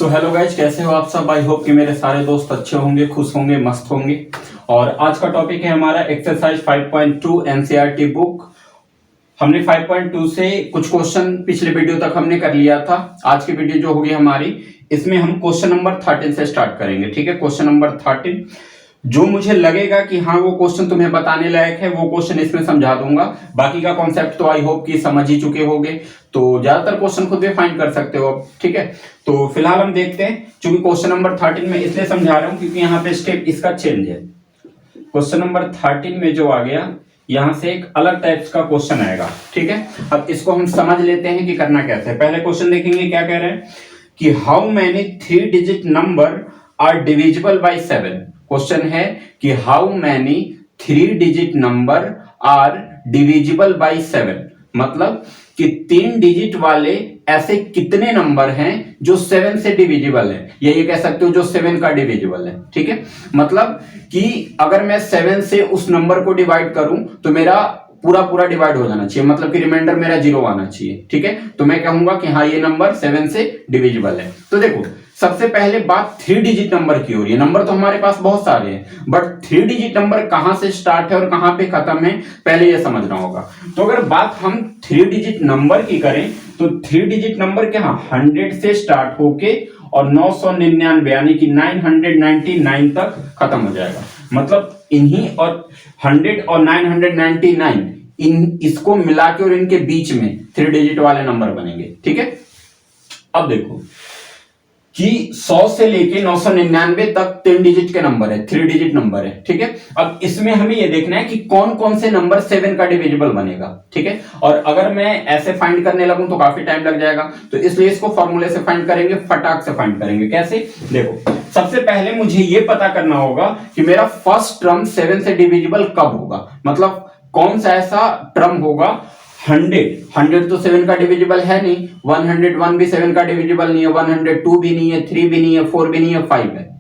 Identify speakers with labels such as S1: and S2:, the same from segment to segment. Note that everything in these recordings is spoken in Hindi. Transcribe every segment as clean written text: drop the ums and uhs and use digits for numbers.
S1: सो हेलो गाइज, कैसे हो आप सब। आई होप कि मेरे सारे दोस्त अच्छे होंगे, खुश होंगे, मस्त होंगे। और आज का टॉपिक है हमारा एक्सरसाइज 5.2 एनसीईआरटी बुक। हमने 5.2 से कुछ क्वेश्चन पिछले वीडियो तक हमने कर लिया था। आज की वीडियो जो होगी हमारी, इसमें हम क्वेश्चन नंबर 13 से स्टार्ट करेंगे। ठीक है, क्वेश्चन नंबर 13 जो मुझे लगेगा कि हाँ वो क्वेश्चन तुम्हें बताने लायक है, वो क्वेश्चन इसमें समझा दूंगा। बाकी का कॉन्सेप्ट तो आई होप कि समझ ही चुके होगे, तो ज्यादातर क्वेश्चन खुद भी फाइंड कर सकते हो। ठीक है, तो फिलहाल हम देखते हैं। चूंकि क्वेश्चन नंबर 13 में इसलिए समझा रहा हूं क्योंकि यहाँ पे स्टेप इसका चेंज है। क्वेश्चन नंबर 13 में जो आ गया, यहां से एक अलग टाइप्स का क्वेश्चन आएगा। ठीक है, अब इसको हम समझ लेते हैं कि करना कैसे है। पहले क्वेश्चन देखेंगे क्या कह रहे हैं कि how many 3 digit number are divisible by 7। Question है कि how many 3 digit number are divisible by 7, मतलब कि 3 डिजिट वाले ऐसे कितने नंबर हैं जो 7 से डिविजिबल है, या ये कह सकते हो जो 7 का डिविजिबल है। ठीक है, मतलब कि अगर मैं 7 से उस नंबर को डिवाइड करूं तो मेरा पूरा पूरा डिवाइड हो जाना चाहिए, मतलब कि रिमाइंडर मेरा 0 आना चाहिए। ठीक है, तो मैं कहूंगा कि हाँ ये नंबर 7 से डिविजिबल है। तो देखो, सबसे पहले बात 3 डिजिट नंबर की हो रही है। नंबर तो हमारे पास बहुत सारे हैं, बट 3 डिजिट नंबर कहां से स्टार्ट है और कहां पे खत्म है, पहले ये समझना होगा। तो अगर बात हम 3 डिजिट नंबर की करें तो 3 डिजिट नंबर क्या 100 से स्टार्ट होके और 999 यानी कि 999 तक खत्म हो जाएगा। मतलब इन्हीं और 100 और 999 इसको मिला के और इनके बीच में 3 डिजिट वाले नंबर बनेंगे। ठीक है, अब देखो कि 100 से लेके 999 तक 3 डिजिट के नंबर है, 3 डिजिट नंबर है। ठीक है, अब इसमें हमें यह देखना है कि कौन कौन से नंबर 7 का डिविजिबल बनेगा। ठीक है, और अगर मैं ऐसे फाइंड करने लगूं तो काफी टाइम लग जाएगा, तो इसलिए इसको फॉर्मूले से फाइंड करेंगे, फटाक से फाइंड करेंगे। कैसे, देखो सबसे पहले मुझे यह पता करना होगा कि मेरा फर्स्ट टर्म 7 से डिविजिबल कब होगा, मतलब कौन सा ऐसा टर्म होगा। 100 तो 7 का डिविजिबल है नहीं, 101 भी 7 का डिविजिबल नहीं है, 102 भी नहीं है, 3 भी नहीं है, 4 भी नहीं है, 5 है।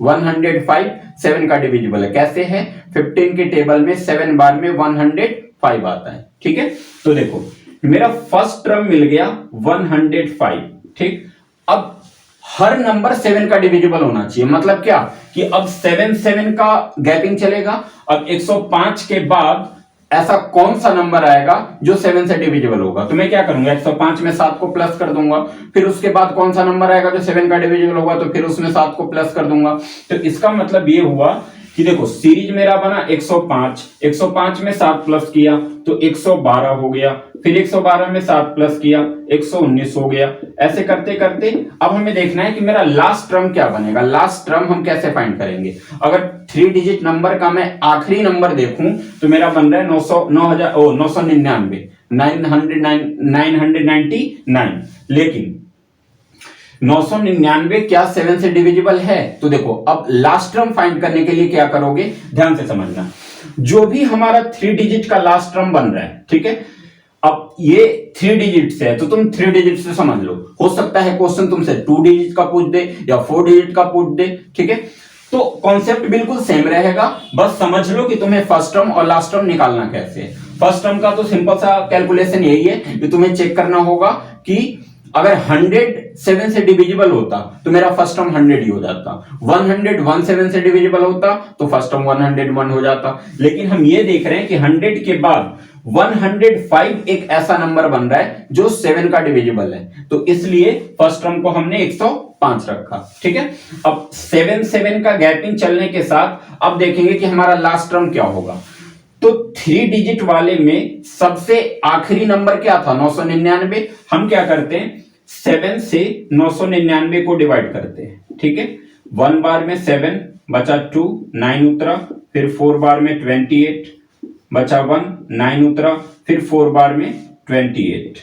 S1: 105 7 का डिविजिबल है। कैसे है, 15 के टेबल में 7 बार में 105 आता है। ठीक है, तो देखो मेरा फर्स्ट टर्म मिल गया 105। ठीक, अब हर नंबर 7 का डिविजिबल होना चाहिए, मतलब क्या कि अब 7 का गैपिंग चलेगा। अब 105 के बाद ऐसा कौन सा नंबर आएगा जो 7 से डिविजिबल होगा, तो मैं क्या करूंगा 105 में 7 को प्लस कर दूंगा। फिर उसके बाद कौन सा नंबर आएगा जो 7 का डिविजिबल होगा, तो फिर उसमें 7 को प्लस कर दूंगा। तो इसका मतलब ये हुआ कि देखो सीरीज मेरा बना 105 में 7 प्लस किया तो 112 हो गया, फिर 112 में 7 प्लस किया 119 हो गया। ऐसे करते करते अब हमें देखना है कि मेरा लास्ट टर्म क्या बनेगा। लास्ट टर्म हम कैसे फाइंड करेंगे, अगर 3 डिजिट नंबर का मैं आखिरी नंबर देखूं तो मेरा बन रहा है 999, लेकिन 999 क्या 7 से डिविजिबल है। तो देखो अब लास्ट टर्म फाइंड करने के लिए क्या करोगे, ध्यान से समझना। जो भी हमारा 3 डिजिट का लास्ट टर्म बन रहा है, ठीक है, अब ये 3 डिजिट से है तो तुम 3 डिजिट से समझ लो। हो सकता है क्वेश्चन तुमसे 2 डिजिट का पूछ दे या 4 डिजिट का पूछ दे। ठीक है, तो कॉन्सेप्ट बिल्कुल सेम रहेगा, बस समझ लो कि तुम्हें फर्स्ट टर्म और लास्ट टर्म निकालना कैसे है। फर्स्ट टर्म का तो सिंपल सा कैलकुलेशन यही है कि तुम्हें चेक करना होगा कि अगर 100 7 से डिविजिबल होता तो मेरा फर्स्ट टर्म 100 ही हो जाता, 101 7 से डिविजिबल होता तो फर्स्ट टर्म 101 हो जाता। लेकिन हम ये देख रहे हैं कि 100 के बाद 105 एक ऐसा नंबर बन रहा है जो 7 का डिविजिबल है, तो इसलिए फर्स्ट टर्म को हमने 105 रखा। ठीक है, अब 7 का गैपिंग चलने के साथ अब देखेंगे कि हमारा लास्ट टर्म क्या होगा। तो 3 डिजिट वाले में सबसे आखिरी नंबर क्या था 999। हम क्या करते हैं 7 से 999 को डिवाइड करते हैं। ठीक है, 1 बार में 7 बचा 2 9 उतरा, फिर 4 बार में 28 बचा 1 9 उतरा, फिर 4 बार में 28,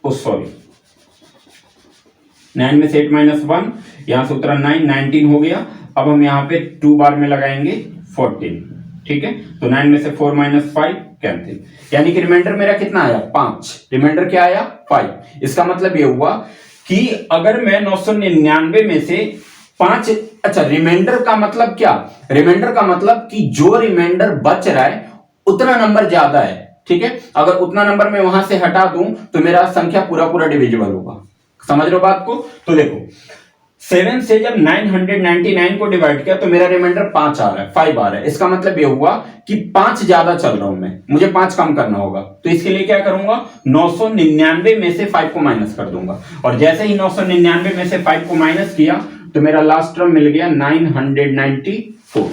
S1: ओ सॉरी 9 में से 8 माइनस 1, यहां से उतरा 9 19 हो गया। अब हम यहां पे 2 बार में लगाएंगे 14। ठीक है, तो 9 में से 4 माइनस 5 कैंसिल, यानी कि रिमाइंडर मेरा कितना आया 5। रिमाइंडर क्या आया 5। इसका मतलब ये हुआ कि अगर मैं 999 में से 5, अच्छा रिमाइंडर का मतलब क्या, रिमाइंडर का मतलब कि जो रिमाइंडर बच रहा है उतना नंबर ज्यादा है। ठीक है। अगर उतना नंबर मैं वहां से हटा दूं तो मेरा संख्या पूरा पूरा डिविजिबल होगा। समझ रहे हो बात को? तो देखो 7 से जब 999 को डिवाइड किया तो मेरा रिमाइंडर 5 आ रहा है, 5 आ रहा है। इसका मतलब ये हुआ कि 5 ज्यादा चल रहा हूं मैं, मुझे 5 कम करना होगा। तो इसके लिए क्या करूंगा, 999 में से 5 को माइनस कर दूंगा, और जैसे ही 999 में से 5 को माइनस किया तो मेरा लास्ट टर्म मिल गया 994।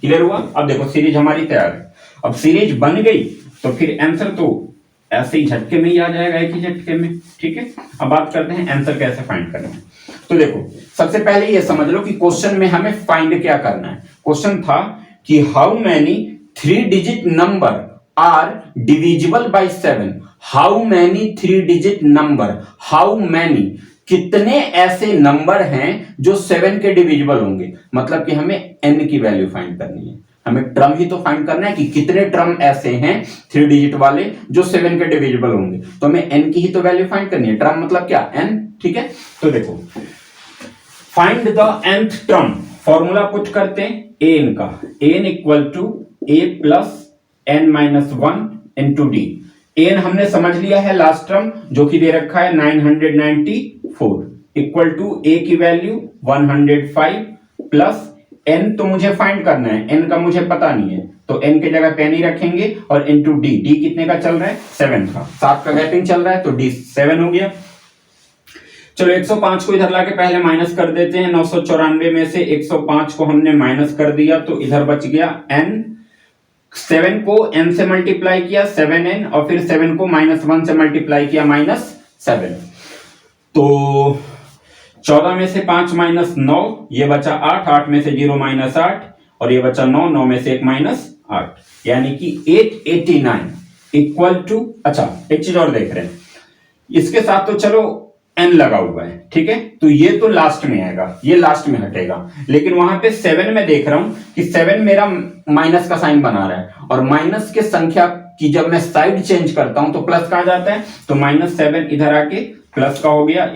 S1: क्लियर हुआ? अब देखो सीरीज हमारी तैयार है। अब सीरीज बन गई तो फिर आंसर तो ऐसे ही झटके में ही आ जाएगा, एक ही झटके में। ठीक है, अब बात करते हैं आंसर कैसे फाइंड करना है। तो देखो सबसे पहले ये समझ लो कि क्वेश्चन में हमें फाइंड क्या करना है। क्वेश्चन था कि how many 3 digit number are divisible by 7। How many 3 digit number, how many कितने ऐसे नंबर हैं जो 7 के डिविजिबल होंगे। मतलब कि हमें n की वैल्यू फाइंड करनी है, हमें टर्म ही तो फाइंड करना है कि कितने टर्म ऐसे हैं 3 डिजिट वाले जो 7 के डिविजिबल होंगे। तो हमें n की ही तो वैल्यू फाइंड करनी है। टर्म मतलब क्या, n। ठीक है, तो देखो find the nth term, formula put करते हैं an का, n equal to a plus n minus 1 into D. an हमने समझ लिया है लास्ट टर्म जो कि दे रखा है 994 इक्वल टू a की वैल्यू 105 प्लस n तो मुझे फाइंड करना है, n का मुझे पता नहीं है तो n के जगह पे n ही रखेंगे, और इंटू डी, डी कितने का चल रहा है, 7 का, 7 का गैपिंग चल रहा है तो d 7 हो गया। चलो 105 को इधर लाके पहले माइनस कर देते हैं। 994 में से 105 को हमने माइनस कर दिया तो इधर बच गया n। 7 को n से मल्टीप्लाई किया 7n, और फिर 7 को -1 से मल्टीप्लाई किया -7। तो 14 में से 5 माइनस 9, ये बचा 8, 8 में से 0 माइनस 8, और ये बचा 9, 9 में से 1 माइनस 8, यानी कि 889 इक्वल टू। अच्छा एक चीज और देख रहे हैं, इसके साथ तो चलो n लगा हुआ है, ठीक है, तो ये तो लास्ट में आएगा, ये लास्ट में हटेगा। लेकिन वहां पे 7 में देख रहा हूं कि 7 मेरा माइनस का साइन बना रहा है, और माइनस के संख्या की जब मैं साइड चेंज करता हूं तो प्लस का आ जाता है। तो -7 इधर आके प्लस का हो गया,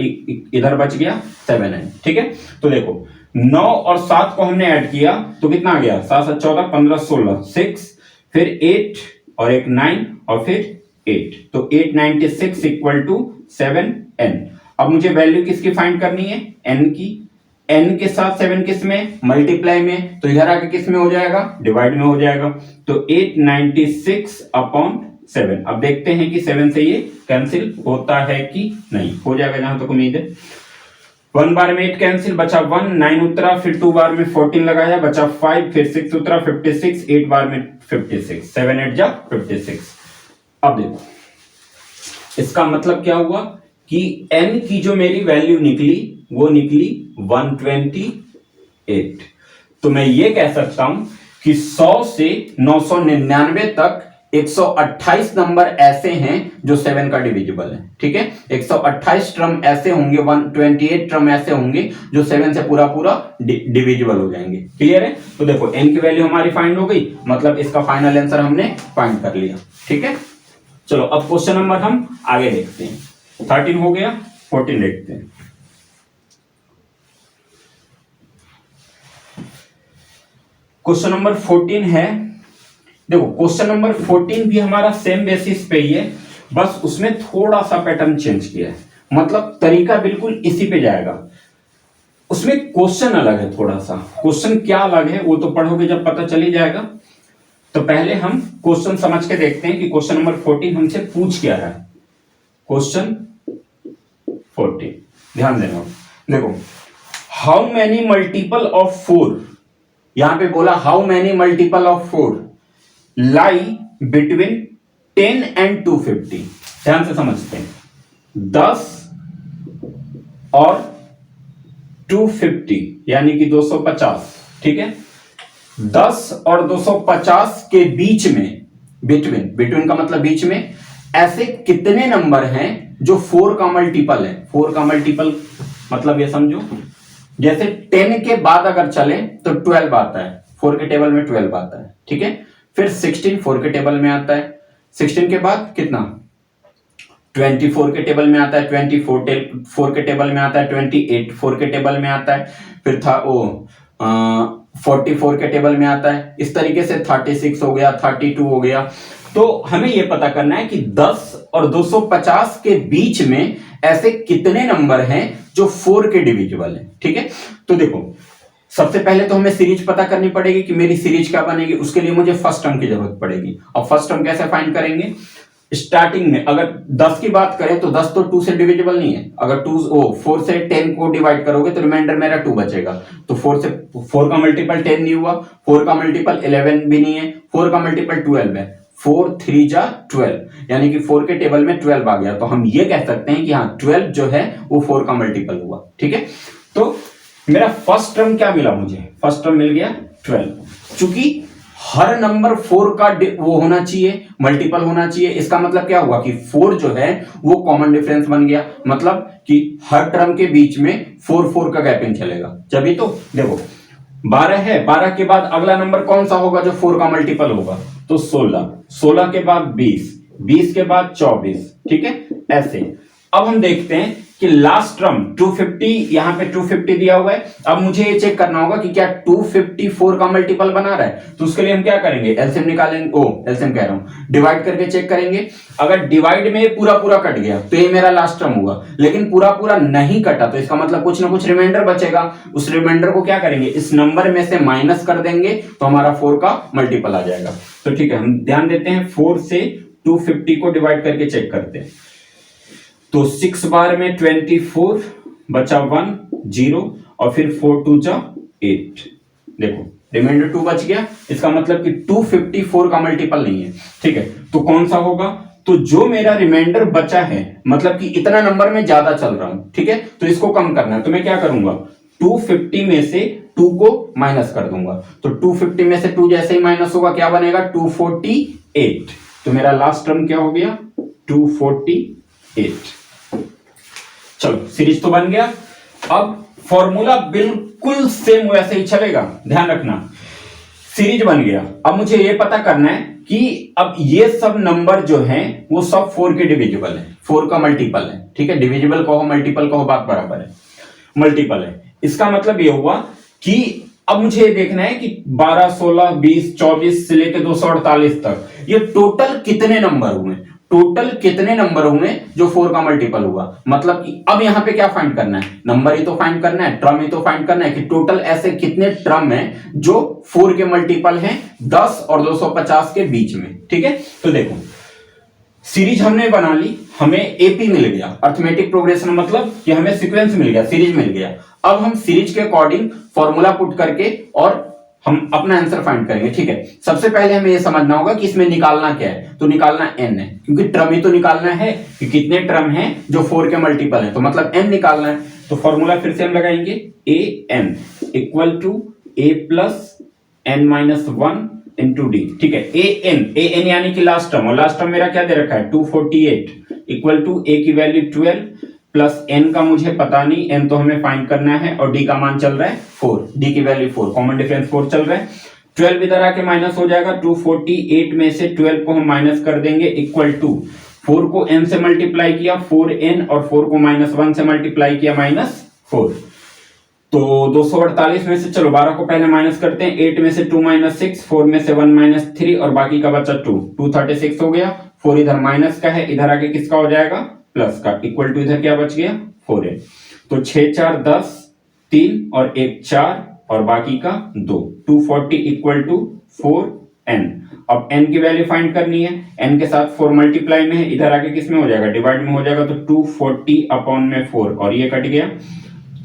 S1: इधर बच गया 7n। ठीक है, तो देखो 9 और 7 को हमने ऐड किया तो कितना आ गया, 7 7 14 15 16 6, फिर 8 और एक 9 और फिर 8, तो 896 इक्वल टू 7n। अब मुझे वैल्यू किसकी फाइंड करनी है, n की। n के साथ 7 किस में, मल्टीप्लाई में, तो इधर आके किस में हो जाएगा, डिवाइड में हो जाएगा। तो 896 अपॉन 7। अब देखते हैं कि 7 से ये कैंसिल होता है कि नहीं, हो जाएगा जहां तक उम्मीद है। 1 बार में 8 कैंसिल, बचा 1, 9 उतरा, फिर 2 बार में 14 लगाया, बचा 5, फिर 6 उतरा, 56, 8 बार में 56, 7 8 जा 56। अब देखो इसका मतलब क्या हुआ कि n की जो मेरी वैल्यू निकली वो निकली 128। तो मैं ये कह सकता हूं कि 100 से 999 तक 128 नंबर ऐसे हैं जो 7 का डिविजिबल है। ठीक है, 128 टर्म ऐसे होंगे, 128 टर्म ऐसे होंगे जो 7 से पूरा पूरा डिविजिबल हो जाएंगे। क्लियर है? तो देखो n की वैल्यू हमारी फाइंड हो गई, मतलब इसका फाइनल आंसर हमने फाइंड कर लिया। ठीक है, चलो अब क्वेश्चन नंबर हम आगे देखते हैं। 13 हो गया, 14 देखते हैं। क्वेश्चन नंबर 14 है, देखो क्वेश्चन नंबर 14 भी हमारा सेम बेसिस पे ही है, बस उसमें थोड़ा सा पैटर्न चेंज किया है, मतलब तरीका बिल्कुल इसी पे जाएगा। उसमें क्वेश्चन अलग है, थोड़ा सा क्वेश्चन क्या अलग है वो तो पढ़ोगे जब पता चल ही जाएगा। तो पहले हम क्वेश्चन समझ के देखते हैं कि क्वेश्चन नंबर 14 हमसे पूछ क्या रहा है। क्वेश्चन 14 ध्यान देना, देखो हाउ मैनी मल्टीपल ऑफ 4, यहां पे बोला how many multiple of 4 lie between 10 and 250। ध्यान से समझते हैं, 10 और 250 यानी कि 250। ठीक है, 10 और 250 के बीच में, बिटवीन का मतलब बीच में, ऐसे कितने नंबर हैं जो 4 का मल्टीपल है। 4 का मल्टीपल मतलब ये समझो, जैसे 10 के बाद अगर चले तो 12 आता है, 4 के टेबल में 12 आता है। ठीक है, फिर 16 4 के टेबल में आता है, 16 के बाद कितना, 24 के टेबल में आता है, 24 4 के टेबल में आता है, 28 4 के टेबल में आता है, फिर था 44 के टेबल में आता है। इस तरीके से 36 हो गया, 32 हो गया, तो हमें यह पता करना है कि 10 और 250 के बीच में ऐसे कितने नंबर हैं जो 4 के डिविजिबल हैं। ठीक है, तो देखो सबसे पहले तो हमें सीरीज पता करनी पड़ेगी कि मेरी सीरीज क्या बनेगी। उसके लिए मुझे फर्स्ट टर्म की जरूरत पड़ेगी। अब फर्स्ट टर्म कैसे फाइंड करेंगे? स्टार्टिंग में अगर 10 की बात करें तो 10 तो 2 से डिविजिबल नहीं है। अगर 4 से 10 को डिवाइड करोगे तो रिमाइंडर मेरा 2 बचेगा। तो 4 का मल्टीपल 10 नहीं हुआ, 4 का मल्टीपल 11 भी नहीं है, 4 का मल्टीपल 12 है। 4 3 जा 12, यानी कि 4 के टेबल में 12 आ गया। तो हम ये कह सकते हैं कि हाँ 12 जो है वो 4 का मल्टीपल हुआ। ठीक है, तो मेरा फर्स्ट टर्म क्या मिला? मुझे फर्स्ट टर्म मिल गया 12। चूंकि हर नंबर 4 का वो होना चाहिए, मल्टीपल होना चाहिए। इसका मतलब क्या हुआ कि 4 जो है वो कॉमन डिफरेंस बन गया। मतलब कि हर टर्म के बीच में 4 का गैपिंग चलेगा। जब तो देखो 12 है, 12 के बाद अगला नंबर कौन सा होगा जो 4 का मल्टीपल होगा? तो 16 के बाद 20 के बाद 24। ठीक है, ऐसे। अब हम देखते हैं कि लास्ट टर्म 250, यहां पे 250 दिया हुआ है। अब मुझे ये चेक करना होगा कि क्या 254 का मल्टीपल बना रहा है। तो उसके लिए हम क्या करेंगे? एलसीएम निकालेंगे। एलसीएम कह रहा हूं, डिवाइड करके चेक करेंगे। अगर डिवाइड में पूरा पूरा कट गया तो ये मेरा लास्ट टर्म होगा, लेकिन पूरा पूरा नहीं कटा तो इसका मतलब कुछ ना कुछ रिमाइंडर बचेगा। उस रिमाइंडर को क्या करेंगे? इस नंबर में से माइनस कर देंगे तो हमारा 4 का मल्टीपल आ जाएगा। तो ठीक है, हम ध्यान देते हैं 4 से 250 को डिवाइड करके चेक करते हैं। तो 6 बार में 24 बचा 1 0 और फिर 4 2 जा 8। देखो रिमाइंडर 2 बच गया। इसका मतलब कि 254 का मल्टीपल नहीं है। ठीक है, तो कौन सा होगा? तो जो मेरा रिमाइंडर बचा है, मतलब कि इतना नंबर में ज्यादा चल रहा हूं। ठीक है, तो इसको कम करना है। तो मैं क्या करूंगा? 250 में से 2 को माइनस कर दूंगा। तो 250 में से 2 जैसे ही माइनस होगा क्या बनेगा? 248। तो मेरा लास्ट टर्म क्या हो गया? 248। चलो सीरीज तो बन गया। अब फॉर्मूला बिल्कुल सेम वैसे ही चलेगा, ध्यान रखना। सीरीज बन गया। अब मुझे यह पता करना है कि अब ये सब नंबर जो हैं वो सब 4 के डिविजिबल है, 4 का मल्टीपल है। ठीक है, डिविजिबल कहो मल्टीपल कहो बात बराबर है, मल्टीपल है। इसका मतलब ये हुआ कि अब मुझे ये देखना है कि 12 16 20 24 से लेकर 248 तक ये टोटल कितने नंबर हुए, टोटल कितने नंबर हुए जो 4 का मल्टीपल हुआ। मतलब कि अब यहां पे क्या फाइंड करना है? नंबर ही तो फाइंड करना है, टर्म ही तो फाइंड करना है कि टोटल ऐसे कितने टर्म हैं जो 4 के मल्टीपल हैं 10 और 250 के बीच में। ठीक है, तो देखो सीरीज हमने बना ली, हमें एपी मिल गया, अर्थमेटिक प्रोग्रेशन, मतलब कि हमें सीक्वेंस मिल गया, सीरीज मिल गया। अब हम सीरीज के अकॉर्डिंग फॉर्मूला पुट करके और हम अपना आंसर फाइंड करेंगे। ठीक है, सबसे पहले हमें यह समझना होगा कि इसमें निकालना क्या है। तो निकालना n है, क्योंकि टर्म ही तो निकालना है कि कितने टर्म हैं जो 4 के मल्टीपल है। तो मतलब n निकालना है। तो फॉर्मूला फिर से हम लगाएंगे an equal to a plus n minus 1 into D. ठीक है, an यानी कि लास्ट टर्म, और लास्ट टर्म मेरा क्या दे रखा है? 248 इक्वल टू a की वैल्यू 12 प्लस n का मुझे पता नहीं, n तो हमें फाइंड करना है, और d का मान चल रहा है 4, d की वैल्यू 4, कॉमन डिफरेंस 4 चल रहा है। 12 इधर आके माइनस हो जाएगा, 248 में से 12 को हम माइनस कर देंगे इक्वल टू 4 को n से मल्टीप्लाई किया 4n और 4 को -1 से मल्टीप्लाई किया -4। तो 248 में से चलो 12 को पहले माइनस करते हैं, 8 में से 2 -6, 4 में से 1 -3 और बाकी का बचा 2, 236 हो गया। 4 इधर माइनस का है, इधर आके किसका हो जाएगा? प्लस का। इक्वल टू इधर क्या बच गया? 4n। तो 6 4 10, 3 और 1 4 और बाकी का 2, 240 इक्वल टू 4n। अब n की वैल्यू फाइंड करनी है, n के साथ 4 मल्टीप्लाई में है, इधर आके किस में हो जाएगा? डिवाइड में हो जाएगा। तो 240 अपॉन में 4 और ये कट गया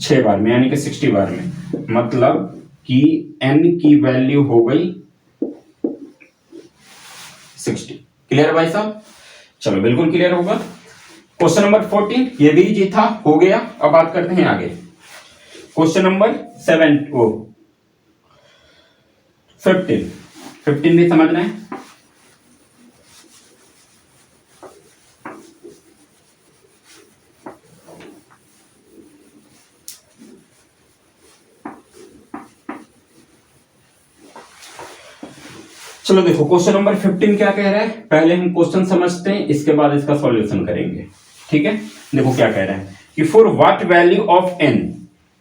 S1: 6 बार में, यानी कि 60 बार में। मतलब कि n की वैल्यू हो गई 60। क्लियर भाई साहब? चलो बिल्कुल क्लियर होगा। क्वेश्चन नंबर 14 ये भी जी था, हो गया। अब बात करते हैं आगे। क्वेश्चन नंबर 15 भी समझना है। चलो देखो क्वेश्चन नंबर 15 क्या कह रहा है। पहले हम क्वेश्चन समझते हैं, इसके बाद इसका सॉल्यूशन करेंगे। ठीक है, देखो क्या कह रहा है कि for what value of n,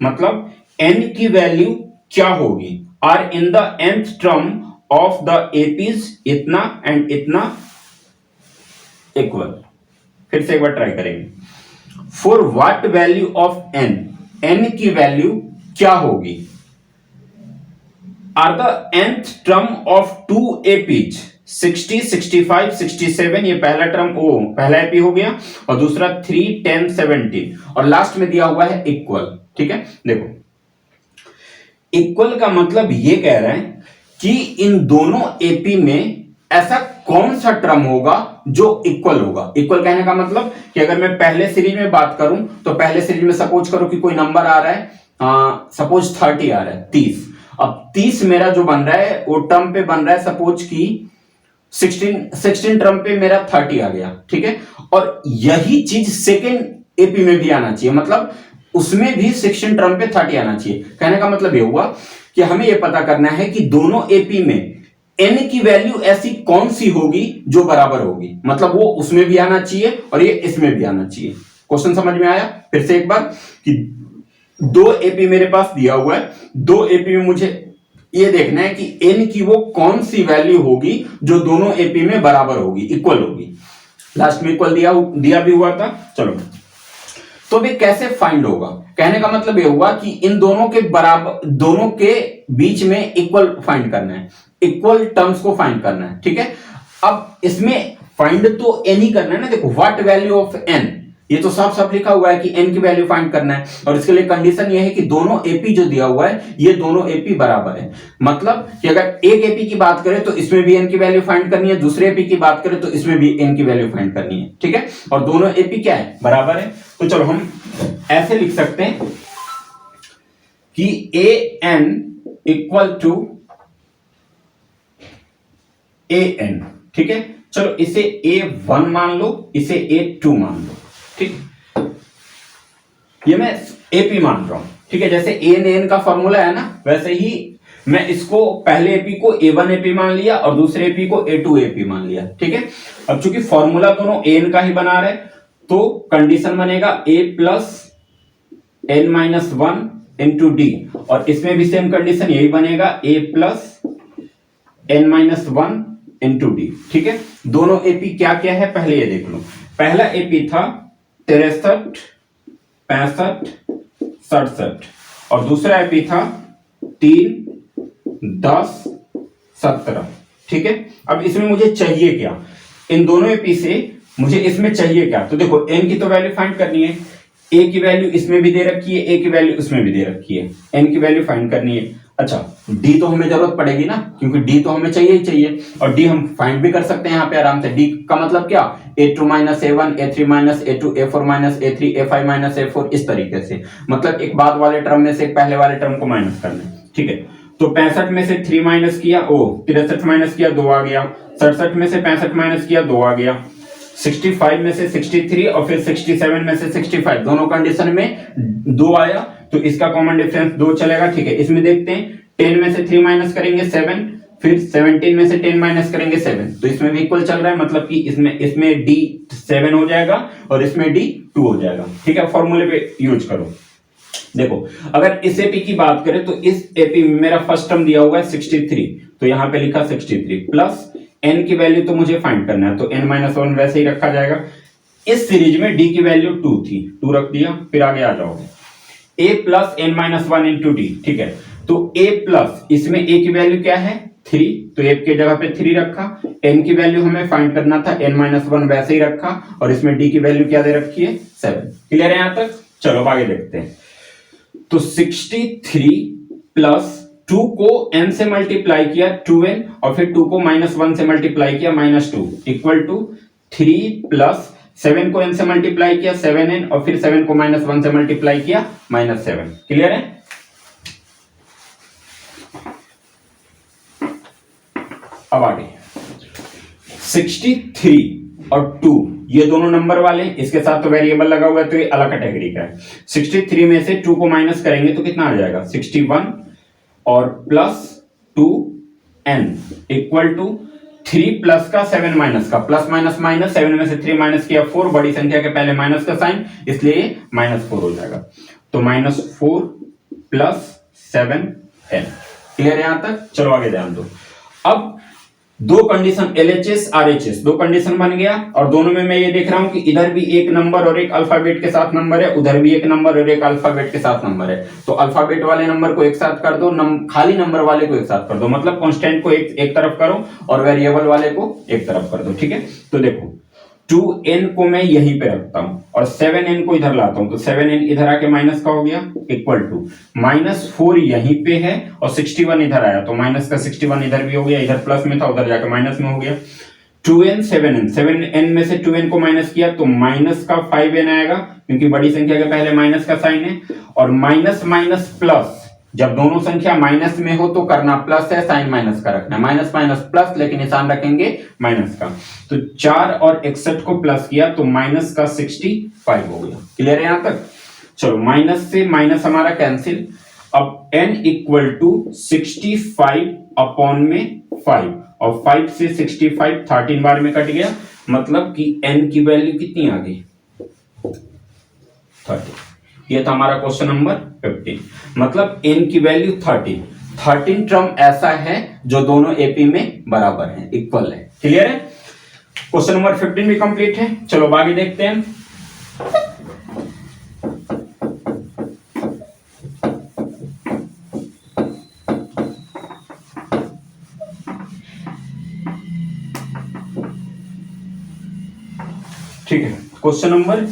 S1: मतलब n की वैल्यू क्या होगी, are in the nth term of the APs इतना एंड इतना इक्वल, फिर से एक बार ट्राई करेंगे, for what value of n, n की वैल्यू क्या होगी, are the nth term of two APs 60, 65, 67, ये पहला टर्म पहला एपी हो गया, और दूसरा 3, 10, 17, और लास्ट में दिया हुआ है इक्वल। ठीक है, देखो इक्वल का मतलब ये कह रहे हैं कि इन दोनों एपी में ऐसा कौन सा टर्म होगा जो इक्वल होगा। इक्वल कहने का मतलब कि अगर मैं पहले सीरीज में बात करूं तो पहले सीरीज में सपोज करो कि कोई नंबर आ रहा है, सपोज 30 आ रहा है, 30। अब 30 मेरा जो बन रहा है वो टर्म पे बन रहा है सपोज की 16 टर्म पे मेरा 30 आ गया। ठीक है, और यही चीज सेकेंड एपी में भी आना चाहिए, मतलब उसमें भी 16 टर्म पे 30 आना चाहिए। कहने का मतलब ये हुआ कि हमें यह पता करना है कि दोनों एपी में n की वैल्यू ऐसी कौन सी होगी जो बराबर होगी, मतलब वो उसमें भी आना चाहिए और ये इसमें भी आना चाहिए। क्वेश्चन समझ में आया? फिर से एक बार कि दो एपी मेरे पास दिया हुआ है, दो एपी में मुझे ये देखना है कि n की वो कौन सी वैल्यू होगी जो दोनों एपी में बराबर होगी, इक्वल होगी। लास्ट में इक्वल दिया भी हुआ था। चलो, तो वे कैसे फाइंड होगा? कहने का मतलब ये हुआ कि इन दोनों के बराबर, दोनों के बीच में इक्वल फाइंड करना है, इक्वल टर्म्स को फाइंड करना है। ठीक है, अब इसमें फाइंड तो n ही करना है ना। देखो व्हाट वैल्यू ऑफ n, ये तो साफ साफ लिखा हुआ है कि n की वैल्यू फाइंड करना है, और इसके लिए कंडीशन ये है कि दोनों एपी जो दिया हुआ है ये दोनों एपी बराबर है। मतलब कि अगर एक एपी की बात करें तो इसमें भी n की वैल्यू फाइंड करनी है, दूसरे एपी की बात करें तो इसमें भी n की वैल्यू फाइंड करनी है। ठीक है, और दोनों एपी क्या है? बराबर है। तो चलो हम ऐसे लिख सकते हैं कि an इक्वल टू an। ठीक है, चलो इसे a1 मान लो, इसे a2 मान लो। ठीक, ये मैं एपी मान रहा हूं। ठीक है, जैसे an का फॉर्मूला है ना, वैसे ही मैं इसको पहले एपी को a1 एपी मान लिया और दूसरे एपी को a2 एपी मान लिया। ठीक है, अब चूंकि फॉर्मूला दोनों an का ही बना रहे तो कंडीशन बनेगा a plus n minus 1 into D, और इसमें भी सेम कंडीशन यही बनेगा a plus n minus 1 into D. ठीक है, दोनों एपी क्या क्या है पहले ये देख लो। पहला एपी था 63, 65, 67, और दूसरा एपी था 3, 10, 17। ठीक है, अब इसमें मुझे चाहिए क्या? इन दोनों एपी से मुझे इसमें चाहिए क्या? तो देखो n की तो वैल्यू फाइंड करनी है, a की वैल्यू इसमें भी दे रखी है, a की वैल्यू इसमें भी दे रखी है, n की वैल्यू फाइंड करनी है। अच्छा, d तो हमें जरूरत पड़ेगी ना, क्योंकि d तो हमें चाहिए ही चाहिए, और d हम फाइंड भी कर सकते हैं यहाँ पे आराम से। d का मतलब क्या? a2 minus a1, a3 minus a2, a4 minus a3, a5 minus a4, इस तरीके से। मतलब एक बाद वाले टर्म में से पहले वाले टर्म को माइनस करना है। ठीक है, तो 65 में से 3 माइनस किया, 63 माइनस किया 2 आ गया, 67 में से 65 माइनस किया 2 आ गया, 65 में से 63 और फिर 67 में से 65, दोनों कंडीशन में 2 आया, तो इसका कॉमन डिफरेंस 2 चलेगा। ठीक है, इसमें देखते हैं 10 में से 3 माइनस करेंगे 7, फिर 17 में से 10 माइनस करेंगे 7, तो इसमें भी इक्वल चल रहा है, मतलब कि इसमें d 7 हो जाएगा और इसमें d 2 हो जाएगा। ठीक है, फॉर्मूले पे यूज करो। देखो अगर इस एपी की बात करें तो इस एपी में मेरा फर्स्ट टर्म दिया हुआ है 63, तो यहां पे लिखा 63 प्लस n की वैल्यू तो मुझे फाइंड करना है, तो n माइनस 1 वैसे ही रखा जाएगा। इस सीरीज में d की वैल्यू 2 थी, 2 रख दिया, फिर आगे आ जाओगे a plus n minus 1 into D. ठीक है, तो a प्लस, इसमें a की वैल्यू क्या है? 3, तो a की जगह पे 3 रखा, n की वैल्यू हमें फाइंड करना था, n माइनस 1 वैसे ही रखा, और इसमें d की वैल्यू क्या दे रखी है? 7। क्लियर है यहां तक? चलो अब आगे देखते हैं। तो 63 प्लस 2 को n से मल्टीप्लाई किया 2n, और फिर 2 को -1 से मल्टीप्लाई किया -2 इक्वल टू 3 प्लस 7 को n से मल्टीप्लाई किया 7n, और फिर 7 को -1 से मल्टीप्लाई किया -7। क्लियर है? अब आगे 63 और 2 ये दोनों नंबर वाले, इसके साथ तो वेरिएबल लगा हुआ है तो ये अलग कैटेगरी का है। 63 में से 2 को माइनस करेंगे तो कितना आ जाएगा? 61 और plus 2n equal to 3 plus का 7 माइनस का, प्लस माइनस माइनस, 7 में से 3 माइनस किया 4, बड़ी संख्या के पहले माइनस का साइन, इसलिए -4 हो जाएगा। तो -4 प्लस 7n। क्लियर है यहां तक? चलो आगे ध्यान दो। अब दो कंडीशन LHS RHS दो कंडीशन बन गया, और दोनों में मैं ये देख रहा हूं कि इधर भी एक नंबर और एक अल्फाबेट के साथ नंबर है, उधर भी एक नंबर और एक अल्फाबेट के साथ नंबर है। तो अल्फाबेट वाले नंबर को एक साथ कर दो, खाली नंबर वाले को एक साथ कर दो, मतलब कांस्टेंट को एक तरफ करो और वेरिएबल वाले को एक तरफ कर दो। ठीक है, तो देखो 2n को मैं यहीं पे रखता हूं और 7n को इधर लाता हूं, तो 7n इधर आके माइनस का हो गया, इक्वल टू -4 यहीं पे है और 61 इधर आया, तो माइनस का 61 इधर भी हो गया, इधर प्लस में था उधर जाके माइनस में हो गया। 2n 7n में से 2n को माइनस किया तो माइनस का 5n आएगा, क्योंकि बड़ी संख्या के पहले माइनस का साइन है, और माइनस माइनस प्लस, जब दोनों संख्या माइनस में हो तो करना प्लस है, साइन माइनस का रखना, माइनस माइनस प्लस, लेकिन निशान रखेंगे माइनस का। तो 4 और 61 को प्लस किया तो माइनस का 65 हो गया। क्लियर है यहां तक? चलो माइनस से माइनस हमारा कैंसिल, अब n इक्वल टू 65 अपॉन में 5, और 5 से 65 13 बार में कट गया, मतलब कि n की वैल्यू कितनी आ गई? 30। ये था हमारा क्वेश्चन नंबर 15, मतलब n की वैल्यू 13 टर्म ऐसा है जो दोनों एपी में बराबर है, इक्वल है। क्लियर है? क्वेश्चन नंबर 15 भी कंप्लीट है। चलो आगे देखते हैं। ठीक है, क्वेश्चन नंबर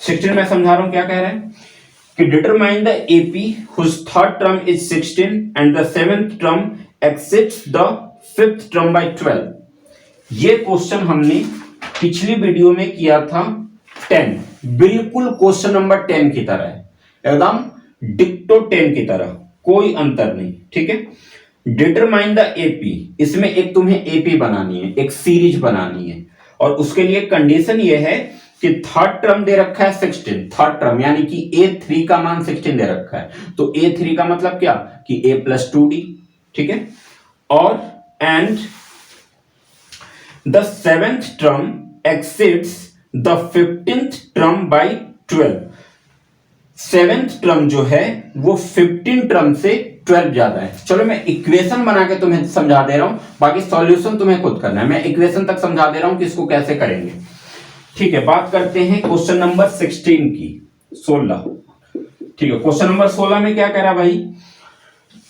S1: 16 में समझा रहा हूं क्या कह रहा है कि determine the AP whose third term is 16 and the seventh term exceeds the fifth term by 12। ये क्वेश्चन हमने पिछली वीडियो में किया था 10, बिल्कुल क्वेश्चन नंबर 10 की तरह है, एकदम डिक्टो 10 की तरह, कोई अंतर नहीं। ठीक है, डिटरमाइन द एपी, इसमें एक तुम्हें एपी बनानी है, एक सीरीज बनानी है, और उसके लिए कंडीशन ये है कि थर्ड टर्म दे रखा है 16, थर्ड टर्म यानी कि a3 का मान 16 दे रखा है, तो a3 का मतलब क्या कि a प्लस 2d। ठीक है, और and the seventh term exceeds the 15th term by 12। Seventh term जो है वो 15 टर्म से 12 ज्यादा है। चलो मैं इक्वेशन बना के तुम्हें समझा दे रहा हूं, बाकी सॉल्यूशन तुम्हें खुद करना है, मैं इक्वेशन तक समझा दे रहा हूं कि इसको कैसे करेंगे। ठीक है, बात करते हैं क्वेश्चन नंबर 16 की, 16। ठीक है, क्वेश्चन नंबर 16 में क्या कह रहा भाई?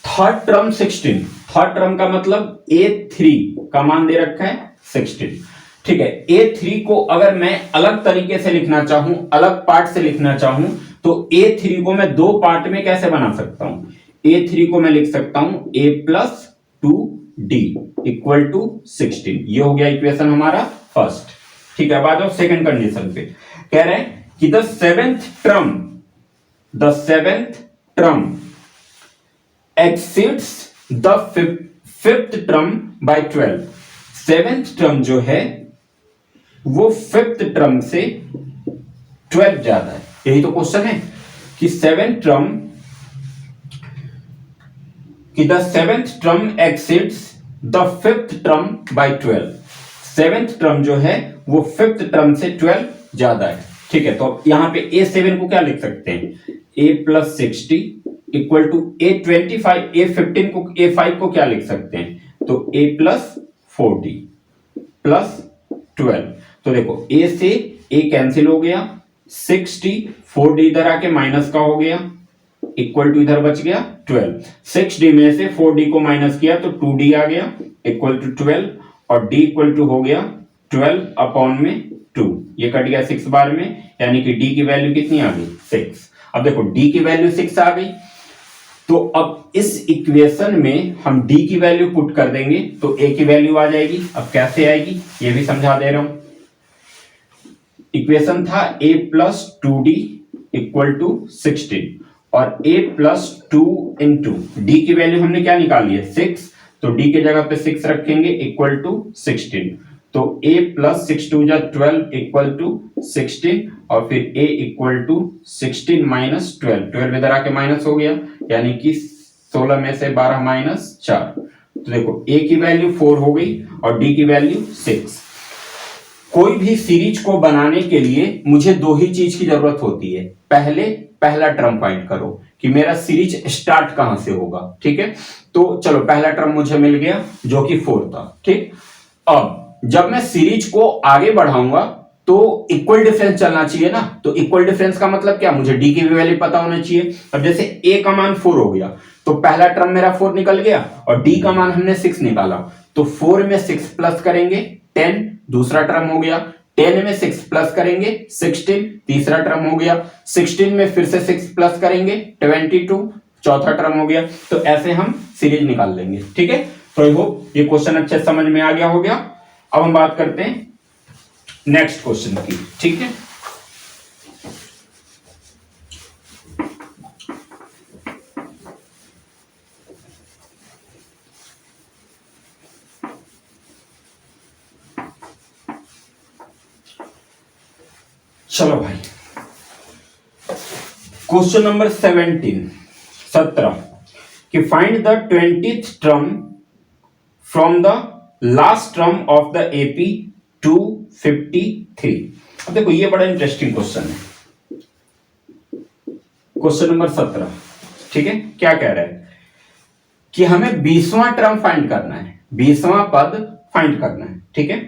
S1: थर्ड टर्म 16, थर्ड टर्म का मतलब a3 का मान दे रखा है 16। ठीक है, a3 को अगर मैं अलग तरीके से लिखना चाहूं, अलग पार्ट से लिखना चाहूं, तो a3 को मैं दो पार्ट में कैसे बना सकता हूं? a3 को मैं लिख सकता हूं a plus 2d equal to 16। ये हो गया इक्वेशन हमारा फर्स्ट। ठीक है, अब आ जाओ सेकेंड कंडीशन पे। कह रहे हैं कि the seventh term exceeds the fifth term by 12। Seventh term जो है वो फिफ्थ टर्म से 12 ज्यादा है। यही तो क्वेश्चन है कि the seventh term exceeds the fifth term by 12। Seventh term जो है वो फिफ्थ टर्म से 12 ज्यादा है। ठीक है, तो यहां पे a7 को क्या लिख सकते हैं? a plus 60 equal to a25, a5 को क्या लिख सकते हैं? तो a प्लस 40 प्लस 12। तो देखो a से a कैंसिल हो गया, 60 4d इधर आके माइनस का हो गया, इक्वल टू इधर बच गया 12। 6d में से 4d को माइनस किया तो 2d आ गया इक्वल टू 12, और d इक्वल टू हो गया 12 अपॉन में 2। ये कट गया 6 बार में, यानी कि d की वैल्यू कितनी आ गई? 6। अब देखो d की वैल्यू 6 आ गई, तो अब इस इक्वेशन में हम d की वैल्यू पुट कर देंगे तो a की वैल्यू आ जाएगी। अब कैसे आएगी ये भी समझा दे रहा हूं। इक्वेशन था a plus 2d equal to 16, और a प्लस 2 इंटू डी की वैल्यू हमने क्या निकाली है? 6, तो d के जगह पे 6 रखेंगे इक्वल टू 16। तो a प्लस 6 2 जा 12 इक्वल टू 16, और फिर a इक्वल टू 16 माइनस 12 इधर आके माइनस हो गया, यानी कि 16 में से 12 माइनस 4। तो देखो a की वैल्यू 4 हो गई और d की वैल्यू 6। कोई भी सीरीज को बनाने के लिए मुझे दो ही चीज की जरूरत होती है। पहला टर्म फाइंड करो कि मेरा सीरीज स्टार्ट कहां से होगा। ठीक है, तो चलो पहला टर्म मुझे मिल गया जो कि 4 था। ठीक, अब जब मैं सीरीज को आगे बढ़ाऊंगा तो इक्वल डिफरेंस चलना चाहिए ना। तो इक्वल डिफरेंस का मतलब क्या, मुझे डी की भी वैल्यू पता होना चाहिए। अब जैसे ए का मान 4 हो गया तो पहला टर्म मेरा 4 निकल गया और डी का मान हमने 6 निकाला, तो 4 में 6 प्लस करेंगे 10, दूसरा टर्म हो गया। 10 में 6 प्लस करेंगे 16, तीसरा टर्म हो गया। 16 में फिर से 6 प्लस करेंगे 22, चौथा टर्म हो गया। तो ऐसे हम सीरीज निकाल लेंगे। ठीक है, तो आई होप ये क्वेश्चन अच्छे समझ में आ गया हो गया। अब हम बात करते हैं नेक्स्ट क्वेश्चन की। ठीक है, चलो भाई, क्वेश्चन नंबर 17 कि find the 20th term from the last term of the AP 253। अब देखो ये बड़ा इंटरेस्टिंग क्वेश्चन है। क्वेश्चन नंबर 17, ठीक है, क्या कह रहा है कि हमें 20वां टर्म फाइंड करना है, 20वां पद फाइंड करना है। ठीक है,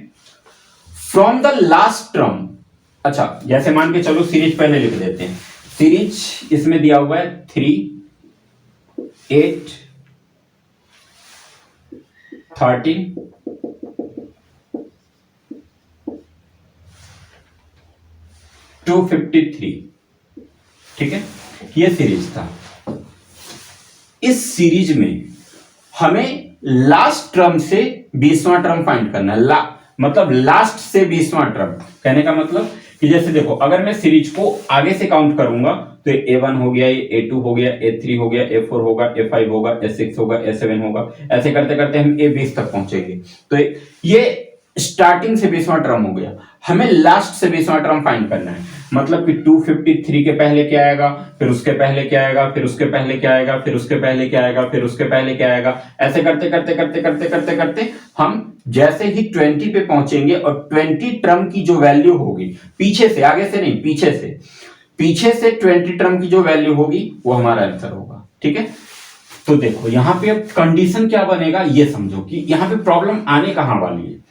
S1: फ्रॉम द लास्ट टर्म। अच्छा, जैसे मान के चलो सीरीज पहले लिख देते हैं। सीरीज इसमें दिया हुआ है 3, 8, 13, 253। ठीक है, ये सीरीज था। इस सीरीज में हमें लास्ट टर्म से 20वां टर्म फाइंड करना है। मतलब लास्ट से 20वां टर्म, कहने का मतलब कि जैसे देखो, अगर मैं सीरीज को आगे से काउंट करूंगा तो A1 हो गया, ये A2 हो गया, A3 हो गया, A4 होगा, A5 होगा, A6 होगा, A7 होगा, ऐसे करते करते हम A20 तक पहुंचेंगे। तो ये स्टार्टिंग से 20वां टर्म हो गया। हमें लास्ट से 20वां टर्म फाइंड करना है। मतलब कि 253 के पहले क्या आएगा, फिर उसके पहले क्या आएगा, फिर उसके पहले क्या आएगा, फिर उसके पहले क्या आएगा, फिर उसके पहले क्या आएगा, ऐसे करते करते करते करते करते करते हम जैसे ही 20 पे पहुंचेंगे और 20 टर्म की जो वैल्यू होगी, पीछे से, आगे से नहीं, पीछे से 20 टर्म की जो वैल्यू होगी वो हमारा आंसर होगा। ठीक है, तो देखो यहां पे अब कंडीशन क्या बनेगा ये समझो कि यहां पे प्रॉब्लम आने कहां वाली है।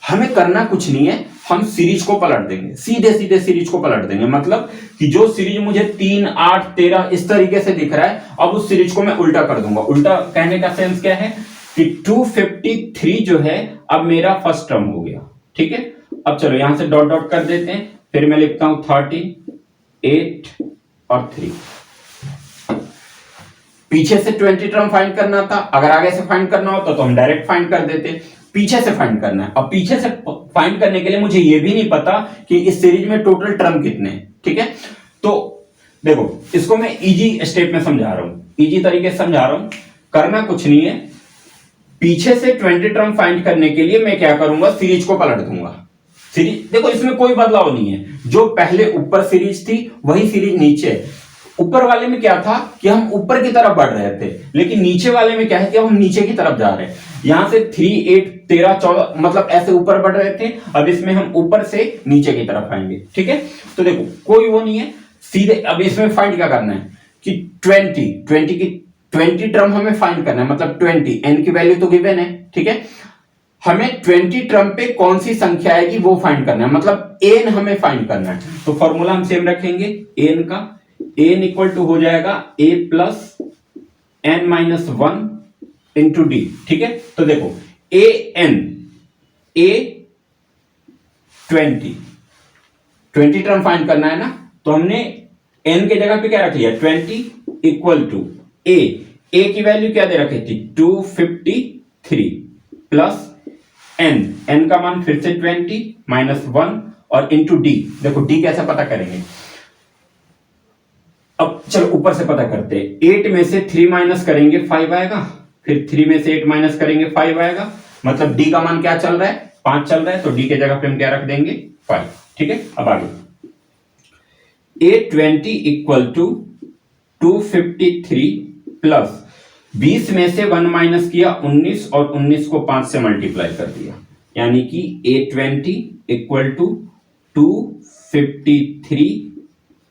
S1: हमें करना कुछ नहीं है, हम सीरीज को पलट देंगे, सीधे सीधे सीरीज को पलट देंगे। मतलब कि जो सीरीज मुझे 3, 8, 13 इस तरीके से दिख रहा है, अब उस सीरीज को मैं उल्टा कर दूंगा। उल्टा कहने का सेंस क्या है कि 253 जो है अब मेरा फर्स्ट टर्म हो गया। ठीक है, अब चलो यहां से डॉट डॉट कर देते हैं, फिर मैं लिखता हूं 13, 8 और 3। पीछे से 20 टर्म फाइंड करना था, अगर आगे से फाइंड करना होता तो हम डायरेक्ट फाइंड कर देते। पीछे से फाइंड करना है। अब पीछे से फाइंड करने के लिए मुझे यह भी नहीं पता कि इस सीरीज में टोटल टर्म कितने हैं। ठीक है, तो देखो इसको मैं इजी स्टेप में समझा रहा हूं, इजी तरीके से समझा रहा हूं। करना कुछ नहीं है, पीछे से 20 टर्म फाइंड करने के लिए मैं क्या करूंगा, सीरीज को पलट दूंगा। सीरीज देखो इसमें कोई बदलाव नहीं है, जो पहले ऊपर सीरीज थी वही सीरीज नीचे। ऊपर वाले में क्या था कि हम ऊपर की तरफ बढ़ रहे थे, लेकिन नीचे वाले में क्या है कि हम नीचे की तरफ जा रहे हैं। यहां से 3, 8, 13, 14 मतलब ऐसे ऊपर बढ़ रहे थे, अब इसमें हम ऊपर से नीचे की तरफ आएंगे। ठीक है, तो देखो कोई वो नहीं है, सीधे अब इसमें फाइंड क्या करना है कि 20 टर्म हमें फाइंड करना है। मतलब 20 n की वैल्यू तो गिवन है। ठीक है, हमें 20 टर्म पे कौन सी संख्या आएगी वो फाइंड करना है, मतलब n हमें फाइंड करना है। तो फॉर्मूला हम सेम रखेंगे n का, n इक्वल टू हो जाएगा a plus n minus 1 into D. ठीक है, तो देखो a 20 टर्म फाइंड करना है ना, तो हमने n के जगह पे क्या रख लिया 20 इक्वल टू a की वैल्यू क्या दे रखी थी 253 प्लस n का मान फिर से 20 माइनस 1 और इंटू डी। देखो डी कैसे पता करेंगे, अब चलो ऊपर से पता करते हैं। 8 में से 3 माइनस करेंगे 5 आएगा, फिर 3 में से 8 माइनस करेंगे 5 आएगा। मतलब डी का मान क्या चल रहा है 5 चल रहा है, तो डी के जगह पे हम क्या रख देंगे 5। ठीक है, अब आगे A20 इक्वल टू 253 प्लस 20 में से 1 माइनस किया 19 और 19 को 5 से मल्टीप्लाई कर दिया, यानी कि A20 इक्वल टू 253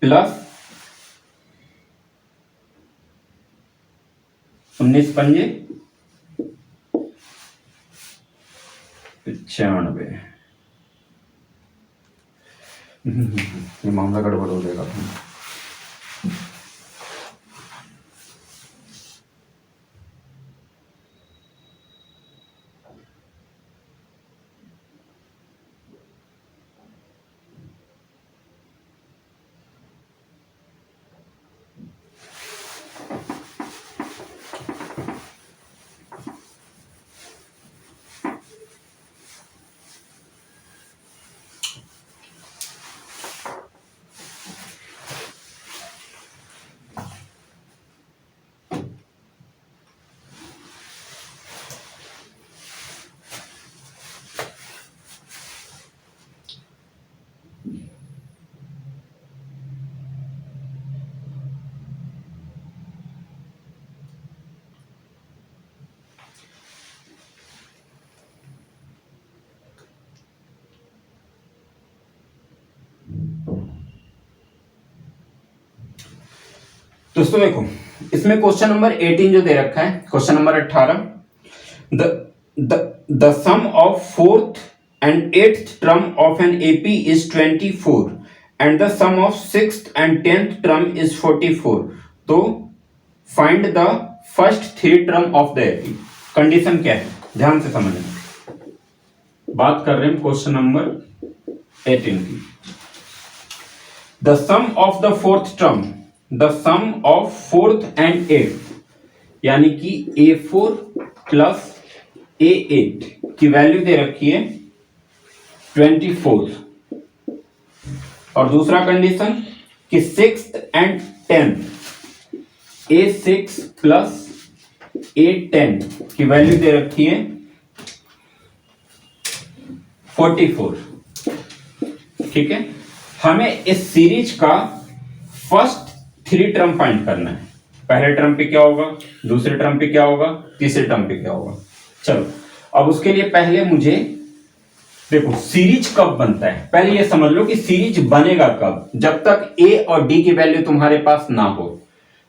S1: प्लस 19 पंजे 95। ये मामला गड़बड़ हो जाएगा। दोस्तों देखो, इसमें क्वेश्चन नंबर 18 जो दे रखा है, question number 18, the sum of fourth and eighth term of an AP is 24 and the sum of sixth and 10th term is 44। तो find the first 3 term of the AP. Condition क्या है, ध्यान से समझना। बात कर रहे हैं क्वेश्चन नंबर 18 की। The sum of the fourth term, the sum of fourth and eighth, यानी कि A4 प्लस A8 की वैल्यू दे रखी है 24। और दूसरा कंडीशन कि sixth and 10th, A6 plus A10 की वैल्यू दे रखी है 44। ठीक है, हमें इस सीरीज का फर्स्ट 3 टर्म फाइंड करना है। पहले टर्म पे क्या होगा, दूसरे टर्म पे क्या होगा, तीसरे टर्म पे क्या होगा। चलो, अब उसके लिए पहले मुझे देखो सीरीज कब बनता है, पहले ये समझ लो कि सीरीज बनेगा कब, जब तक ए और डी की वैल्यू तुम्हारे पास ना हो।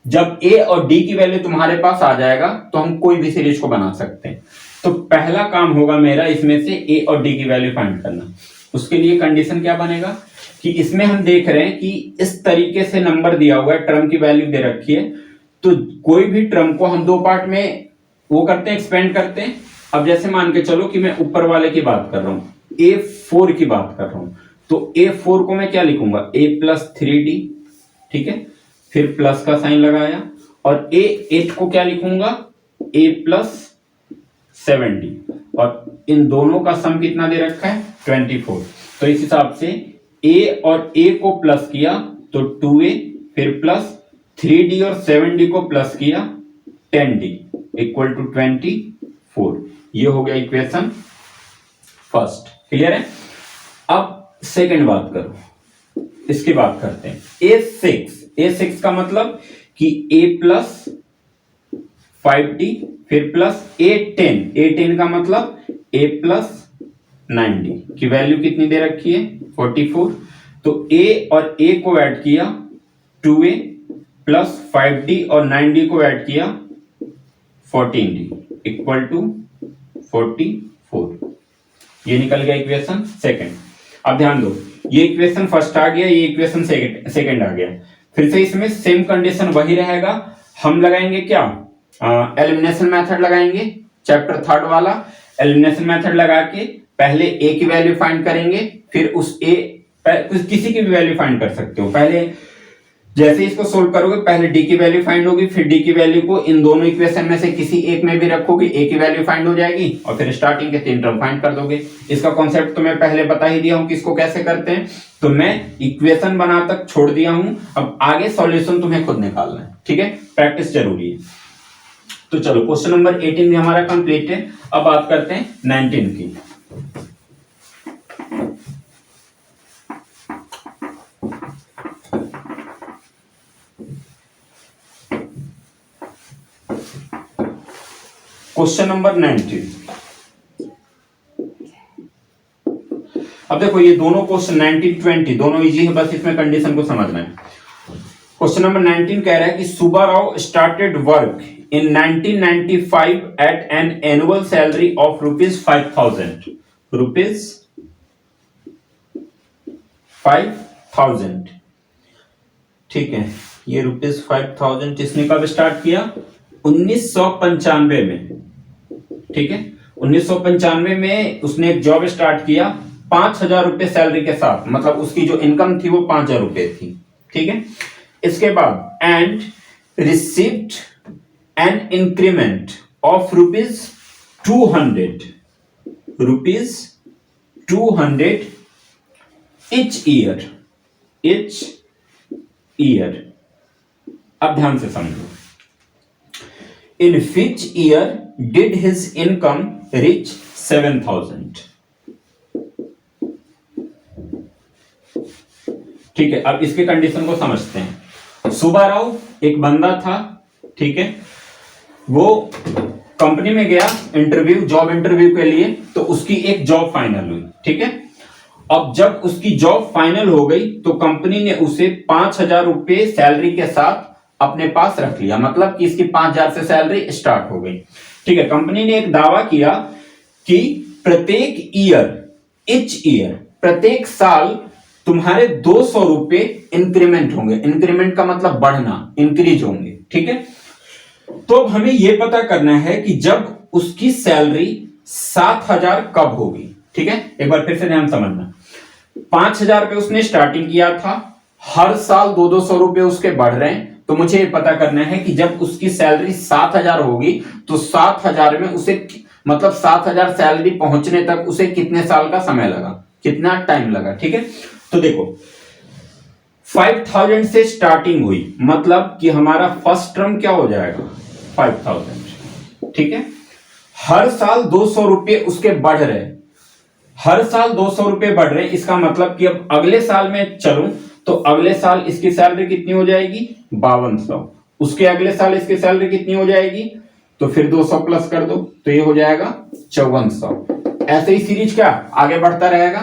S1: जब ए और डी की वैल्यू तुम्हारे पास आ जाएगा तो हम कोई भी सीरीज को बना सकते हैं। तो पहला काम होगा मेरा इसमें से ए और डी की वैल्यू फाइंड करना। उसके लिए कंडीशन क्या बनेगा कि इसमें हम देख रहे हैं कि इस तरीके से नंबर दिया हुआ है, टर्म की वैल्यू दे रखी है, तो कोई भी टर्म को हम 2 पार्ट में वो करते हैं, एक्सपेंड करते हैं। अब जैसे मान के चलो कि मैं ऊपर वाले की बात कर रहा हूं, A4 की बात कर रहा हूं, तो A4 को मैं क्या लिखूंगा, A प्लस 3D। ठीक है, फिर प्लस का साइन लगाया, और A8 को क्या लिखूंगा, A प्लस 7D, और इन दोनों का सम कितना दे रखा है 24। तो इस हिसाब से A और A को प्लस किया तो 2A, फिर प्लस 3D और 7D को प्लस किया 10D इक्वल टू 24। ये हो गया इक्वेशन फर्स्ट। क्लियर है। अब सेकंड बात करो, इसकी बात करते हैं। A6 का मतलब कि A प्लस 5D, फिर प्लस A10 का मतलब A प्लस 9D की वैल्यू कितनी दे रखी है 44। तो A और A को ऐड किया 2A, प्लस 5D और 9D को ऐड किया 14D इक्वल टू 44। ये निकल गया इक्वेशन सेकंड। अब ध्यान दो, ये इक्वेशन फर्स्ट आ गया, ये इक्वेशन सेकंड आ गया। फिर से इसमें सेम कंडीशन वही रहेगा। हम लगाएंगे क्या, एलिमिनेशन मेथड लगाएंगे, चैप्टर 3 वाला एलिमिनेशन मेथड लगा के पहले ए की वैल्यू फाइंड करेंगे, फिर उस ए किसी की भी वैल्यू फाइंड कर सकते हो। पहले जैसे इसको सोल्व करोगे, पहले डी की वैल्यू फाइंड होगी, फिर डी की वैल्यू को इन दोनों इक्वेशन में से किसी एक में भी रखोगे, ए की वैल्यू फाइंड हो जाएगी, और फिर स्टार्टिंग के 3 टर्म फाइंड कर दोगे। इसका कॉन्सेप्ट तो मैं पहले बता ही दिया हूं कि इसको कैसे करते हैं, तो मैं इक्वेशन बना तक छोड़ दिया हूं। अब आगे सॉल्यूशन तुम्हें खुद निकालना है। ठीक है, प्रैक्टिस जरूरी है। तो चलो, क्वेश्चन नंबर 18 भी हमारा कंप्लीट है। अब बात करते हैं 19 की। Question number 19। अब देखो, ये दोनों क्वेश्चन 19, 20 दोनों इजी है, बस इसमें कंडीशन को समझना है। क्वेश्चन नंबर 19 कह रहा है कि Subbarao started work in 1995 at an annual salary of rupees 5,000. rupees 5,000, ठीक है। ये रुपीज 5,000 इसने कब स्टार्ट किया? 1995 में, ठीक है। 1995 में उसने एक जॉब स्टार्ट किया 5,000 रुपए सैलरी के साथ, मतलब उसकी जो इनकम थी वो 5,000 रुपए थी, ठीक है। इसके बाद and received an increment of rupees 200 each year। अब ध्यान से समझो, in which year did his income reach 7,000? ठीक है, अब इसके कंडीशन को समझते हैं। सुब्बा राव एक बंदा था, ठीक है, वो कंपनी में गया जॉब इंटरव्यू के लिए, तो उसकी एक जॉब फाइनल हुई, ठीक है। अब जब उसकी जॉब फाइनल हो गई तो कंपनी ने उसे 5,000 रुपए सैलरी के साथ अपने पास रख लिया, मतलब कि इसकी 5,000 से सैलरी स्टार्ट हो गई, ठीक है। कंपनी ने एक दावा किया कि प्रत्येक साल तुम्हारे 200 रुपए इंक्रीमेंट होंगे। इंक्रीमेंट का मतलब बढ़ना, इंक्रीज होंगे, ठीक है। तो अब हमें यह पता करना है कि जब उसकी सैलरी 7,000 कब होगी, ठीक है। एक बार फिर से ध्यान समझना, 5,000 पे उसने स्टार्टिंग किया था, हर साल 200 रुपए उसके बढ़ रहे हैं, तो मुझे ये पता करना है कि जब उसकी सैलरी 7,000 होगी तो 7,000 में उसे, मतलब 7,000 सैलरी पहुंचने तक उसे कितने साल का समय लगा, कितना टाइम लगा, ठीक है। तो देखो 5,000 से स्टार्टिंग हुई, मतलब कि हमारा फर्स्ट टर्म क्या हो जाएगा 5,000, ठीक है। हर साल 200 रुपए उसके बढ़ रहे, हर साल 200 रुपए बढ़ रहे, इसका मतलब कि अब अगले साल में चलूं तो अगले साल इसकी सैलरी कितनी हो जाएगी 5,200, उसके अगले साल इसकी सैलरी कितनी हो जाएगी, तो फिर 200 प्लस कर दो तो ये हो जाएगा 5,400। ऐसे ही सीरीज क्या आगे बढ़ता रहेगा।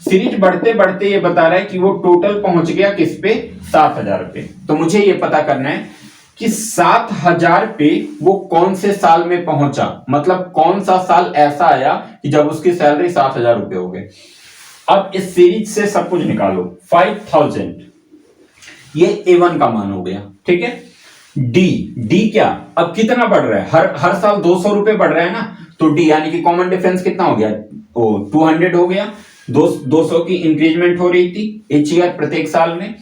S1: सीरीज बढ़ते बढ़ते ये बता रहा है कि वो टोटल पहुंच गया किस पे 7,000 पे। तो मुझे ये पता करना है कि 7,000 पे वो कौन से साल में पहुंचा, मतलब कौन सा साल ऐसा आया कि जब उसकी सैलरी 7,000 रुपए हो गए। अब इस सीरीज से सब कुछ निकालो। 5,000 ये A1 का मान हो गया, ठीक है। डी क्या, अब कितना बढ़ रहा है, हर साल 200 रुपए बढ़ रहा है ना, तो डी यानी कि कॉमन डिफरेंस कितना हो गया, 200 हो गया। 200 की इंक्रीजमेंट हो रही थी each year, प्रत्येक साल में।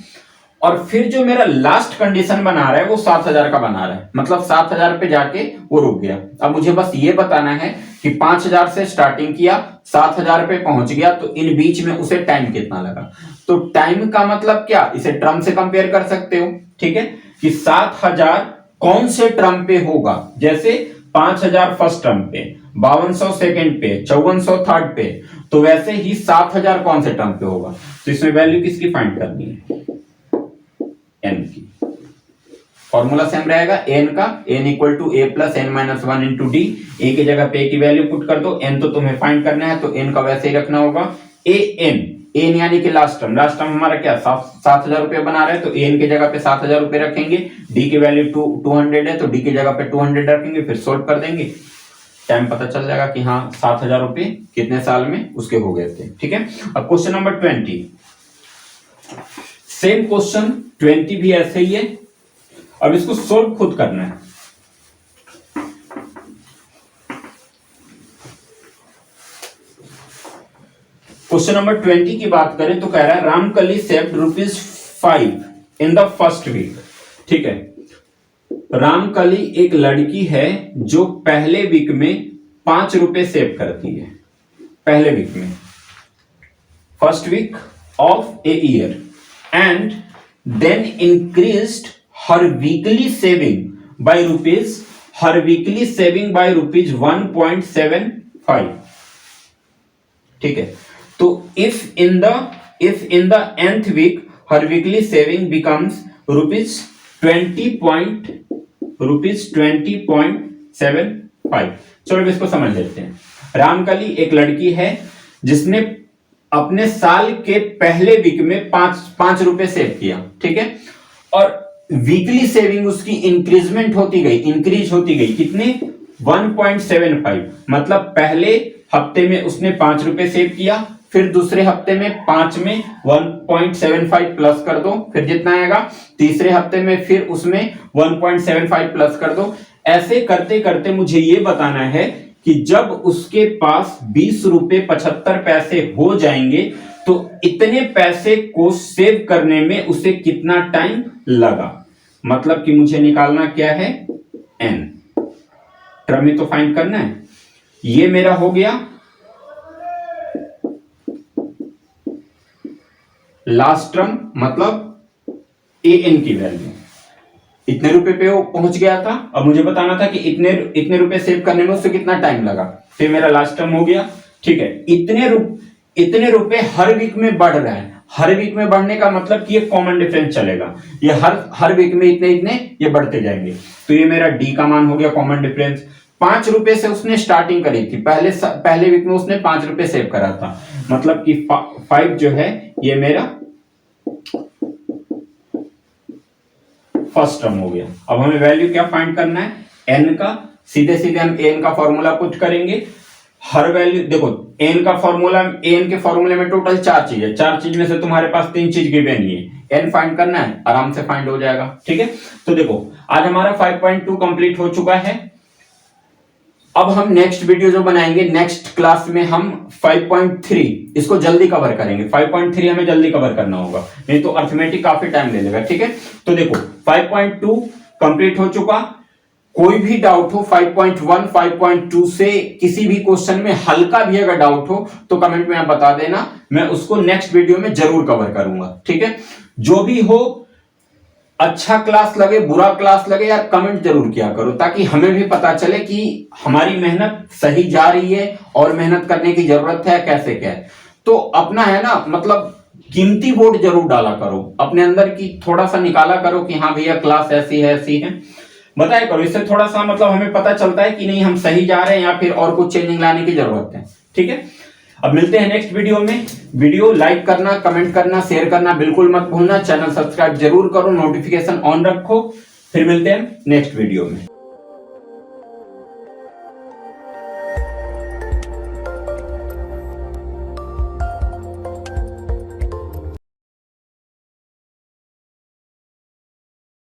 S1: और फिर जो मेरा लास्ट कंडीशन बना रहा है वो 7,000 का बना रहा है, मतलब 7,000 पे जाके वो रुक गया। अब मुझे बस ये बताना है कि 5,000 से स्टार्टिंग किया, 7,000 पे पहुंच गया, तो इन बीच में उसे टाइम कितना लगा। तो टाइम का मतलब क्या, इसे टर्म से कंपेयर कर सकते हो, ठीक है, कि 7,000 कौन से टर्म पे होगा। जैसे 5,000 फर्स्ट टर्म पे, 5,200 सेकेंड पे, 5,400 थर्ड पे, तो वैसे ही 7,000 कौन से टर्म पे होगा। तो इसमें वैल्यू किसकी फाइंड करनी है, एन की। फॉर्मूला सेम रहेगा एन का, n equal to a plus n minus 1 into d. A की जगह पे ए की वैल्यू पुट कर दो, एन तो तुम्हें फाइंड करना है, तो एन का वैसे ही रखना होगा ए एन। एन यानी कि लास्ट टर्म हमारा क्या 7,000 रुपए बना रहे हैं, तो एन की जगह पे 7,000 रुपए रखेंगे। डी की वैल्यू 200 है, तो डी की जगह पे 200 रखेंगे, फिर सोल्व कर देंगे, टाइम पता चल जाएगा कि हाँ 7,000 रुपए कितने साल में उसके हो गए थे, ठीक है। अब क्वेश्चन नंबर 20, सेम क्वेश्चन 20 भी ऐसे ही है। अब इसको सोल्व खुद करना है। क्वेश्चन नंबर 20 की बात करें तो कह रहा है Ramkali saved ₹5 in the first week, ठीक है। रामकली एक लड़की है जो पहले वीक में 5 रुपए सेव करती है, पहले वीक में, first week of a year, and then increased her weekly saving by rupees 1.75, ठीक है। तो if in the nth week her weekly saving becomes rupees 20.75। चलो इसको समझ लेते हैं। रामकली एक लड़की है जिसने अपने साल के पहले वीक में 5 रुपए सेव किया, ठीक है, और वीकली सेविंग उसकी इंक्रीजमेंट होती गई, इंक्रीज होती गई कितने 1.75, मतलब पहले हफ्ते में उसने 5 रुपए सेव किया, फिर दूसरे हफ्ते में 5 में 1.75 प्लस कर दो, फिर जितना आएगा तीसरे हफ्ते में फिर उसमें 1.75 प्लस कर दो। ऐसे करते करते मुझे ये बताना है कि जब उसके पास 20 रुपए 75 पैसे हो जाएंगे तो इतने पैसे को सेव करने में उसे कितना टाइम लगा। मतलब कि मुझे निकालना क्या है, n टर्म में तो फाइंड करना है। ये मेरा हो गया लास्ट टर्म, मतलब an की वैल्यू इतने रुपए पे वो पहुंच गया था। अब मुझे बताना था कि इतने रुपए सेव करने में उससे कितना टाइम लगा। फिर मेरा लास्ट टर्म हो गया, ठीक है। इतने रुपए हर वीक में बढ़ रहे हैं। हर वीक में बढ़ने का मतलब कि ये कॉमन डिफरेंस चलेगा, ये हर वीक में इतने इतने ये बढ़ते जाएंगे। तो ये मेरा डी का मान हो गया कॉमन डिफरेंस। 5 रुपए से उसने स्टार्टिंग करी थी, पहले वीक में उसने 5 रुपए सेव करा था, मतलब कि 5 जो है ये मेरा फर्स्ट टर्म हो गया। अब हमें वैल्यू क्या फाइंड करना है, n का। सीधे सीधे हम n का फॉर्मूला पुट करेंगे। हर वैल्यू देखो, n का फॉर्मूला, n के फॉर्मूले में टोटल 4 चीज है, 4 चीज में से तुम्हारे पास 3 चीज गिवन ही है। n फाइंड करना है, आराम से फाइंड हो जाएगा, ठीक है। तो देखो आज हमारा 5.2 कंप्लीट हो चुका है। अब हम नेक्स्ट वीडियो जो बनाएंगे, नेक्स्ट क्लास में हम 5.3 इसको जल्दी कवर करेंगे। 5.3 हमें जल्दी कवर करना होगा, नहीं तो अर्थमेटिक काफी टाइम ले लेगा, ठीक है। तो देखो 5.2 कंप्लीट हो चुका। कोई भी डाउट हो 5.1 5.2 से किसी भी क्वेश्चन में हल्का भी अगर डाउट हो तो कमेंट में आप बता देना, मैं उसको नेक्स्ट वीडियो में जरूर कवर करूंगा, ठीक है। जो भी हो, अच्छा क्लास लगे बुरा क्लास लगे यार, कमेंट जरूर किया करो ताकि हमें भी पता चले कि हमारी मेहनत सही जा रही है और मेहनत करने की जरूरत है, कैसे क्या है। तो अपना है ना, मतलब कीमती वोट जरूर डाला करो, अपने अंदर की थोड़ा सा निकाला करो कि हाँ भैया क्लास ऐसी है बताया करो। इससे थोड़ा सा मतलब हमें पता चलता है कि नहीं हम सही जा रहे हैं या फिर और कुछ चेंजिंग लाने की जरूरत है, ठीक है। अब मिलते हैं नेक्स्ट वीडियो में। वीडियो लाइक करना, कमेंट करना, शेयर करना बिल्कुल मत भूलना। चैनल सब्सक्राइब जरूर करो, नोटिफिकेशन ऑन रखो। फिर मिलते हैं नेक्स्ट वीडियो में।